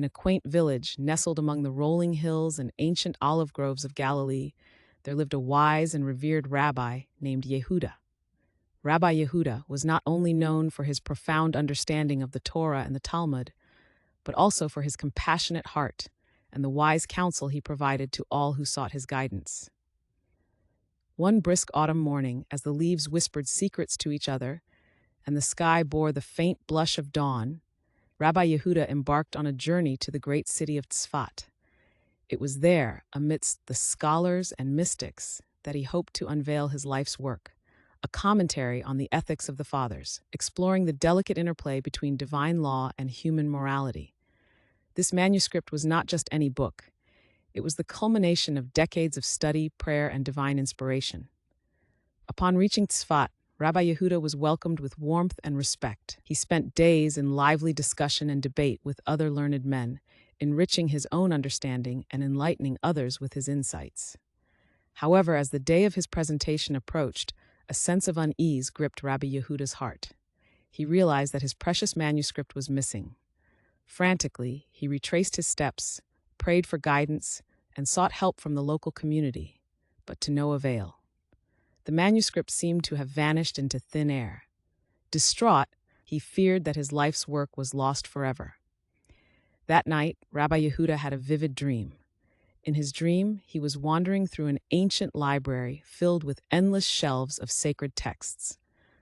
In a quaint village nestled among the rolling hills and ancient olive groves of Galilee, there lived a wise and revered rabbi named Yehuda. Rabbi Yehuda was not only known for his profound understanding of the Torah and the Talmud, but also for his compassionate heart and the wise counsel he provided to all who sought his guidance. One brisk autumn morning, as the leaves whispered secrets to each other and the sky bore the faint blush of dawn, Rabbi Yehuda embarked on a journey to the great city of Tzfat. It was there, amidst the scholars and mystics, that he hoped to unveil his life's work, a commentary on the ethics of the fathers, exploring the delicate interplay between divine law and human morality. This manuscript was not just any book. It was the culmination of decades of study, prayer, and divine inspiration. Upon reaching Tzfat, Rabbi Yehuda was welcomed with warmth and respect. He spent days in lively discussion and debate with other learned men, enriching his own understanding and enlightening others with his insights. However, as the day of his presentation approached, a sense of unease gripped Rabbi Yehuda's heart. He realized that his precious manuscript was missing. Frantically, he retraced his steps, prayed for guidance, and sought help from the local community, but to no avail. The manuscript seemed to have vanished into thin air. Distraught, he feared that his life's work was lost forever. That night, Rabbi Yehuda had a vivid dream. In his dream, he was wandering through an ancient library filled with endless shelves of sacred texts.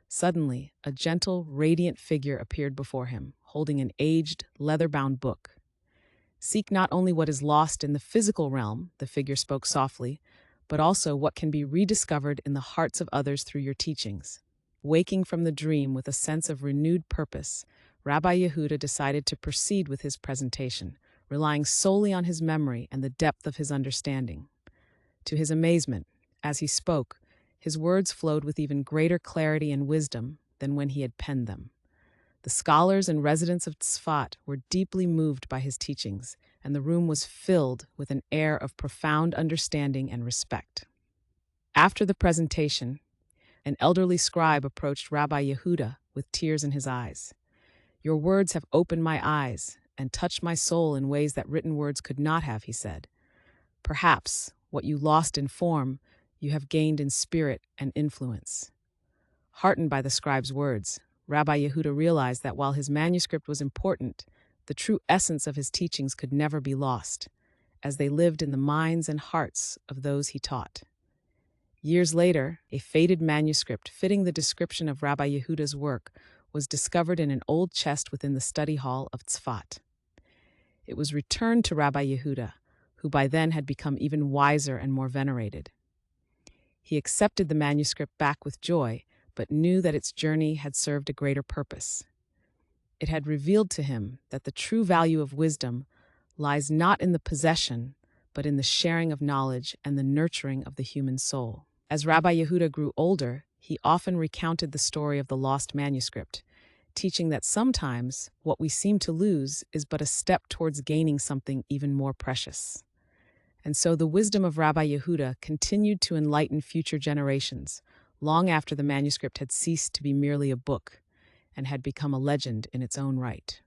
Suddenly, a gentle, radiant figure appeared before him, holding an aged, leather-bound book. "Seek not only what is lost in the physical realm," the figure spoke softly, "but also what can be rediscovered in the hearts of others through your teachings." Waking from the dream with a sense of renewed purpose, Rabbi Yehuda decided to proceed with his presentation, relying solely on his memory and the depth of his understanding. To his amazement, as he spoke, his words flowed with even greater clarity and wisdom than when he had penned them. The scholars and residents of Tzfat were deeply moved by his teachings, and the room was filled with an air of profound understanding and respect. After the presentation, an elderly scribe approached Rabbi Yehuda with tears in his eyes. "Your words have opened my eyes and touched my soul in ways that written words could not have," he said. "Perhaps what you lost in form, you have gained in spirit and influence." Heartened by the scribe's words, Rabbi Yehuda realized that while his manuscript was important, the true essence of his teachings could never be lost, as they lived in the minds and hearts of those he taught. Years later, a faded manuscript fitting the description of Rabbi Yehuda's work was discovered in an old chest within the study hall of Tzfat. It was returned to Rabbi Yehuda, who by then had become even wiser and more venerated. He accepted the manuscript back with joy, but knew that its journey had served a greater purpose. It had revealed to him that the true value of wisdom lies not in the possession, but in the sharing of knowledge and the nurturing of the human soul. As Rabbi Yehuda grew older, he often recounted the story of the lost manuscript, teaching that sometimes what we seem to lose is but a step towards gaining something even more precious. And so the wisdom of Rabbi Yehuda continued to enlighten future generations, long after the manuscript had ceased to be merely a book and had become a legend in its own right.